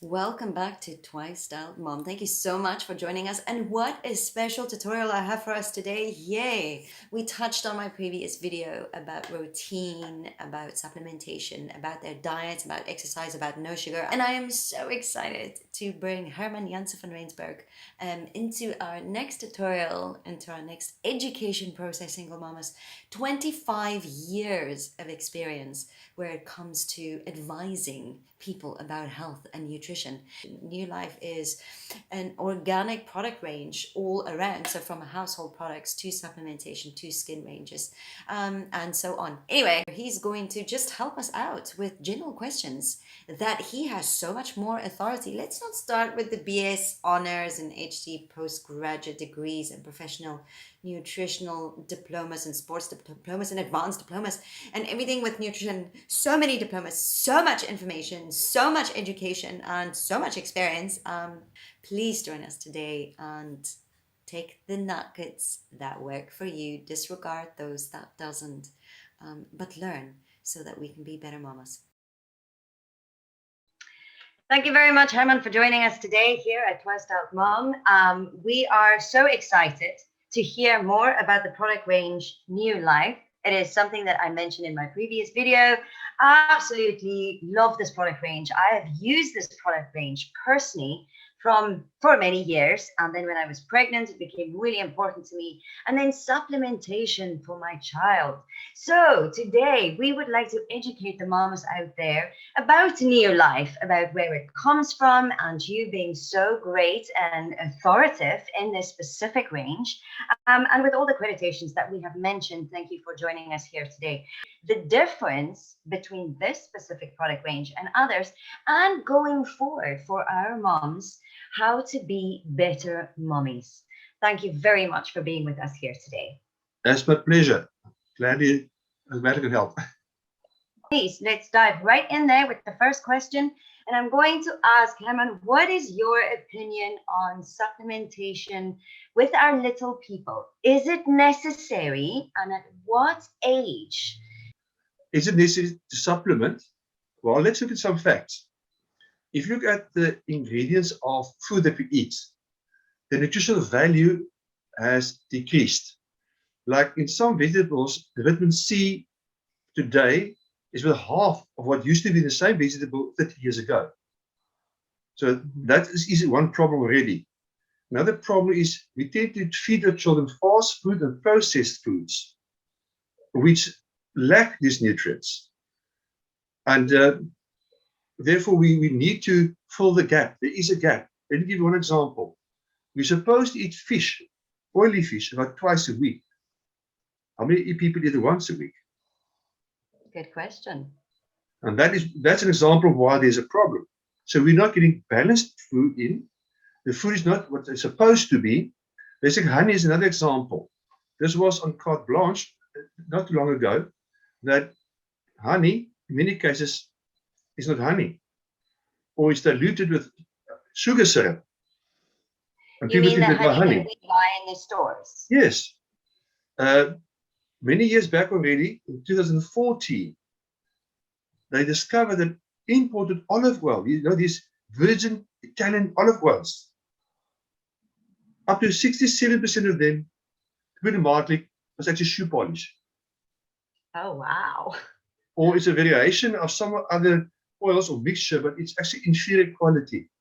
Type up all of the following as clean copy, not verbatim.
Welcome back to Twice Styled Mom. Thank you so much for joining us. And what a special tutorial I have for us today. Yay! We touched on my previous video about routine, about supplementation, about their diets, about exercise, about no sugar. And I am so excited to bring Herman, Janse van Resburg into our next tutorial, into our next education process, single mamas. 25 years of experience where it comes to advising people about health and nutrition. New Life is an organic product range all around, so from household products to supplementation to skin ranges, and so on. Anyway, he's going to just help us out with general questions that he has so much more authority. Let's not start with the BS honors and HD postgraduate degrees and professional nutritional diplomas and sports diplomas and advanced diplomas and everything with nutrition. So many diplomas, so much information, so much education, and so much experience. Please join us today and take the nuggets that work for you, disregard those that doesn't, but learn so that we can be better mamas. Thank you very much, Herman, for joining us today here at Twice Styled Mom. We are so excited to hear more about the product range New Life. It is something that I mentioned in my previous video. I absolutely love this product range. I have used this product range personally for many years, and then when I was pregnant, it became really important to me, and then supplementation for my child. So today we would like to educate the mamas out there about New Life, about where it comes from, and you being so great and authoritative in this specific range, and with all the accreditations that we have mentioned. Thank you for joining us here today. The difference between this specific product range and others, and going forward for our moms, how to be better mommies. Thank you very much for being with us here today. That's my pleasure. Glad I can help. Please, let's dive right in there with the first question. And I'm going to ask Herman, what is your opinion on supplementation with our little people? Is it necessary, and at what age? Is it necessary to supplement? Well, let's look at some facts. If you look at the ingredients of food that we eat, the nutritional value has decreased. Like in some vegetables, the vitamin C today is with half of what used to be the same vegetable 30 years ago. So that is one problem already. Another problem is we tend to feed our children fast food and processed foods, which lack these nutrients. And therefore, we need to fill the gap. There is a gap. Let me give you one example. We're supposed to eat fish, oily fish, about twice a week. How many people eat it once a week? Good question. And that's an example of why there's a problem. So we're not getting balanced food in. The food is not what it's supposed to be. Basic honey is another example. This was on carte blanche not too long ago, that honey, in many cases, is not honey, or it's diluted with sugar syrup. And you mean the honey that we buy in the stores? Yes. Many years back already, in 2014, they discovered that imported olive oil, these virgin Italian olive oils, up to 67% of them, to put it mildly, was actually shoe polish. Oh, wow. Or it's a variation of some other oils or mixture, but it's actually inferior quality.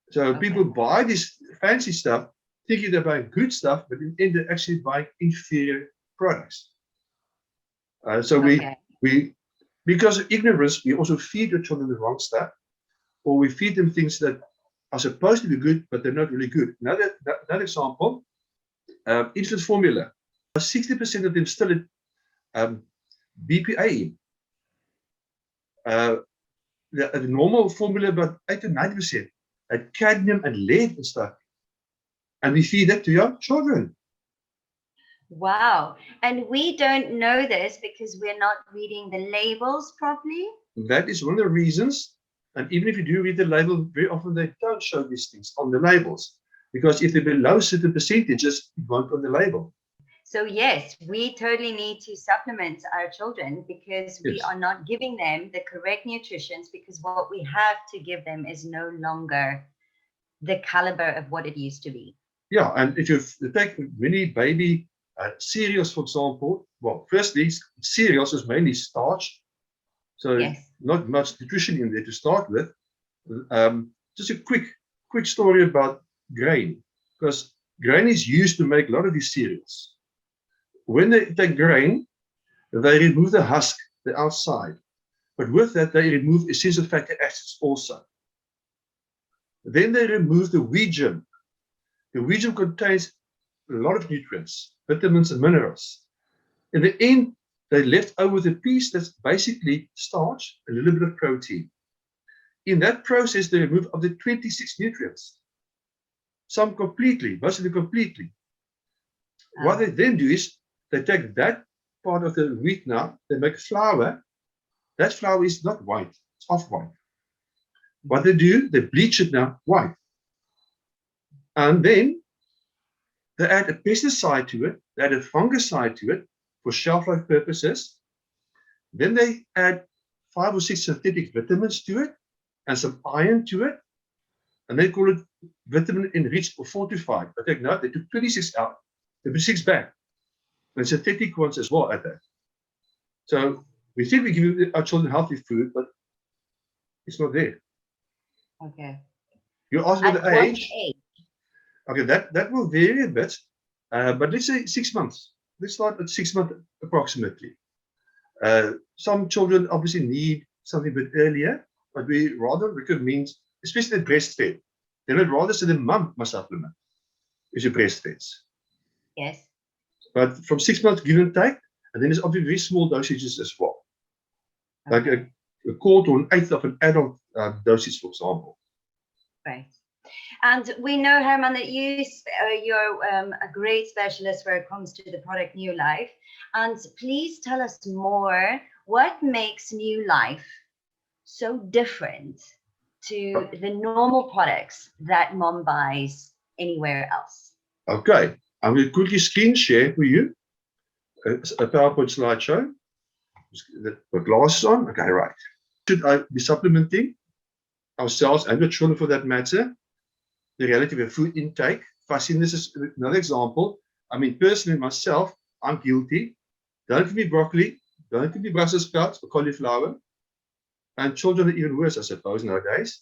So people buy this fancy stuff, thinking they're buying good stuff, but in the end they're actually buying inferior products. We because of ignorance, we also feed the children the wrong stuff, or we feed them things that are supposed to be good, but they're not really good. Another example, infant formula. 60% of them still at BPA. The normal formula about 8 to 90% at cadmium and lead and stuff. And we feed that to young children. Wow. And we don't know this because we're not reading the labels properly? That is one of the reasons. And even if you do read the label, very often they don't show these things on the labels. Because if they're below certain percentages, it won't be on the label. So yes, we totally need to supplement our children because we Yes. are not giving them the correct nutrition, because what we have to give them is no longer the caliber of what it used to be. Yeah, and if you take many baby cereals, for example, well, firstly, cereals is mainly starch, so Yes. not much nutrition in there to start with. Just a quick story about grain, because grain is used to make a lot of these cereals. When they take grain, they remove the husk, the outside, but with that they remove essential fatty acids also. Then they remove the wheat germ. The wheat germ contains a lot of nutrients, vitamins and minerals. In the end, they left over the piece that's basically starch, a little bit of protein. In that process, they remove up to 26 nutrients. Some completely, mostly completely. What they then do is they take that part of the wheat now, they make flour. That flour is not white, it's off-white. What they do, they bleach it now white. And then they add a pesticide to it, they add a fungicide to it for shelf life purposes. Then they add 5 or 6 synthetic vitamins to it and some iron to it. And they call it vitamin enriched or fortified. But take note, they took 26 out, they put 6 back. And synthetic ones as well at that. So we think we give our children healthy food, but it's not there. Okay. You asked about the age. Age? Okay, that will vary a bit, but let's say 6 months. Let's start at 6 months approximately. Some children obviously need something a bit earlier, but we rather recommend, especially the breastfed, then I'd rather say the mum must supplement if she breastfeeds. Yes. But from 6 months give and take, and then there's obviously very small dosages as well. Like a quarter or an eighth of an adult dosage, for example. Right. And we know, Herman, that you're a great specialist where it comes to the product New Life. And please tell us more. What makes New Life so different to the normal products that mom buys anywhere else? Okay, I'm going to quickly screen share for you a PowerPoint slideshow. Put glasses on. Okay, right. Should I be supplementing ourselves and the children for that matter? The reality of food intake. Fussiness is another example. I mean, personally, myself, I'm guilty. Don't give me broccoli, don't give me Brussels sprouts or cauliflower. And children are even worse, I suppose, nowadays.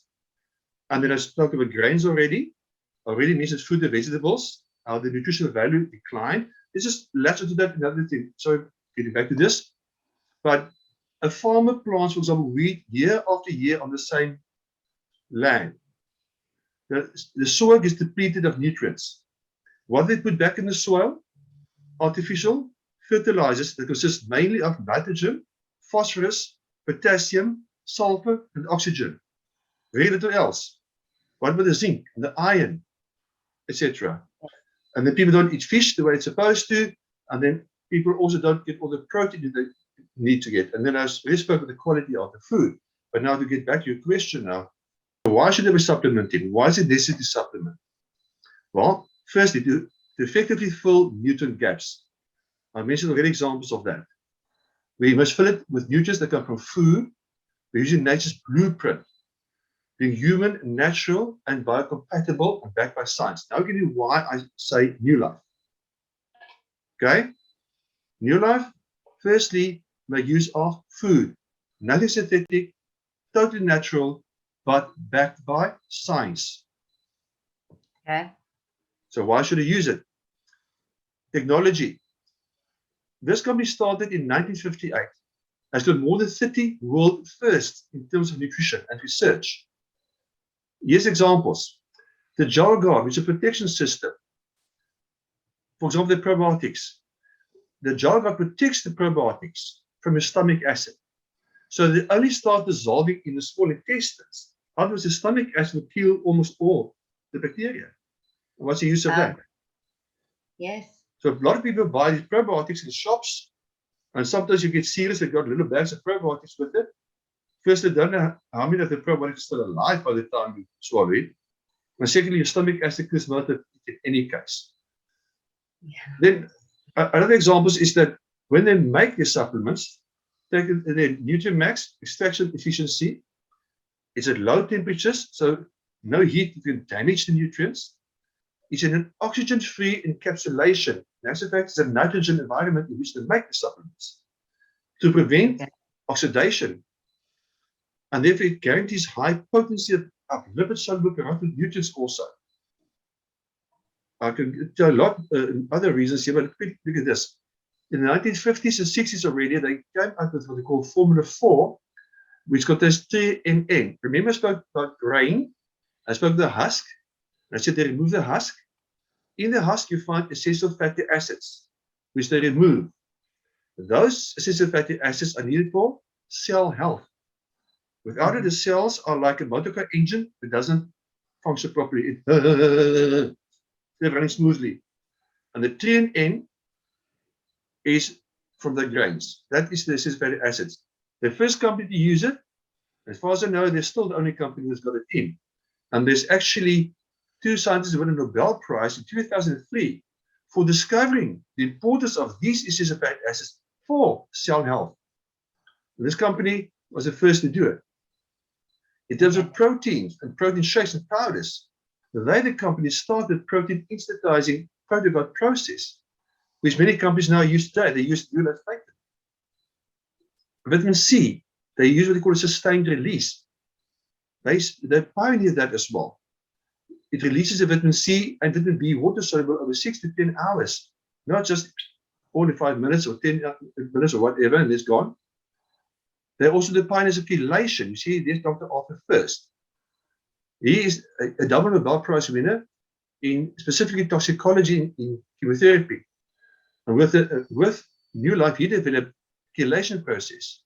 And then I spoke about grains already. Already mentioned fruit and vegetables, how the nutritional value declined. Let's just latch onto that another thing. So getting back to this. But a farmer plants, for example, wheat year after year on the same land. The soil gets depleted of nutrients. What they put back in the soil? Artificial fertilizers that consist mainly of nitrogen, phosphorus, potassium, sulfur, and oxygen. Very little else. What about the zinc and the iron, etc.? And then people don't eat fish the way it's supposed to, and then people also don't get all the protein that they need to get. And then I already spoke about the quality of the food. But now to get back to your question now, why should they be supplementing? Why is it necessary to supplement? Well, firstly, to effectively fill nutrient gaps. I mentioned already examples of that. We must fill it with nutrients that come from food. We're using nature's blueprint, being human, natural, and biocompatible, and backed by science. Now I'll give you why I say New Life. Okay? New Life, firstly, make use of food. Nothing synthetic, totally natural, but backed by science. Okay. So why should I use it? Technology. This company started in 1958. Has got more than 30 world firsts in terms of nutrition and research. Here's examples. The JvR, which is a protection system. For example, the probiotics. The JvR protects the probiotics from a stomach acid. So they only start dissolving in the small intestines. Otherwise, the stomach acid will kill almost all the bacteria. What's the use of that? Yes. So a lot of people buy these probiotics in the shops, and sometimes you get cereals that got little bags of probiotics with it. First, they don't know how many of the probiotics are still alive by the time you swallow it. And secondly, your stomach acid kills most of it in any case. Yeah. Then Another example is that when they make their supplements, their Nutrimax extraction efficiency is at low temperatures, so no heat can damage the nutrients. It's in an oxygen-free encapsulation. That's the fact it's a nitrogen environment in which they make the supplements to prevent oxidation. And therefore it guarantees high potency of lipid-soluble carotid nutrients also. I can tell a lot other reasons here, but look at this. In the 1950s and 60s already, they came up with what they call Formula 4, which contains 3NN. Remember I spoke about grain, I spoke about the husk, and I said they remove the husk. In the husk, you find essential fatty acids, which they remove. Those essential fatty acids are needed for cell health. Without it, the cells are like a motor car engine that doesn't function properly. They're running smoothly. And the 3NN is from the grains. That is the essential fatty acids. The first company to use it, as far as I know, they're still the only company that's got it in. And there's actually 2 scientists who won a Nobel Prize in 2003 for discovering the importance of these essential fatty acids for cell health. And this company was the first to do it. In terms of proteins and protein shakes and powders, the later companies started protein instantizing proteoguard process, which many companies now use today. They use dual effect. Vitamin C, they use what they call a sustained release. They pioneered that as well. It releases the vitamin C and vitamin B water soluble over 6 to 10 hours, not just 45 minutes or 10 minutes or whatever, and it's gone. They're also the pioneers of chelation. You see, there's Dr. Arthur First. He is a double Nobel Prize winner in specifically toxicology in chemotherapy. And with New Life, he developed chelation process.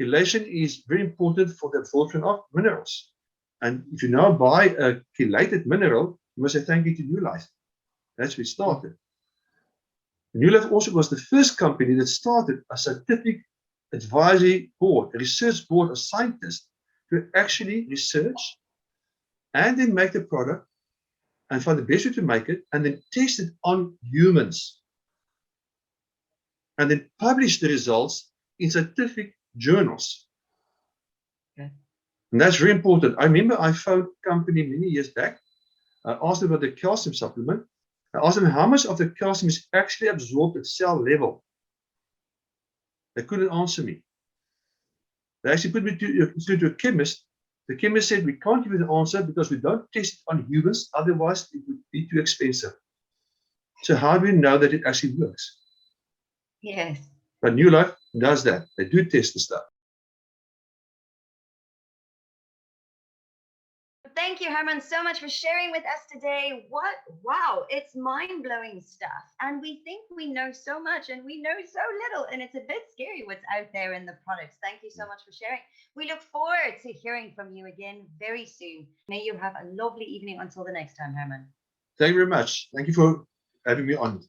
Chelation is very important for the absorption of minerals. And if you now buy a chelated mineral, you must say thank you to New Life. That's where it started. New Life also was the first company that started a scientific advisory board, a research board of scientists to actually research and then make the product and find the best way to make it and then test it on humans and then publish the results in scientific journals. Okay. And that's very important. I remember I phoned a company many years back. I asked them about the calcium supplement. I asked them how much of the calcium is actually absorbed at cell level. They couldn't answer me. They actually put me to a chemist. The chemist said, we can't give you the answer because we don't test it on humans, otherwise it would be too expensive. So how do we know that it actually works? Yes. But New Life does that. They do test the stuff. Thank you, Herman, so much for sharing with us today. Wow, it's mind-blowing stuff. And we think we know so much and we know so little. And it's a bit scary what's out there in the products. Thank you so much for sharing. We look forward to hearing from you again very soon. May you have a lovely evening until the next time, Herman. Thank you very much. Thank you for having me on.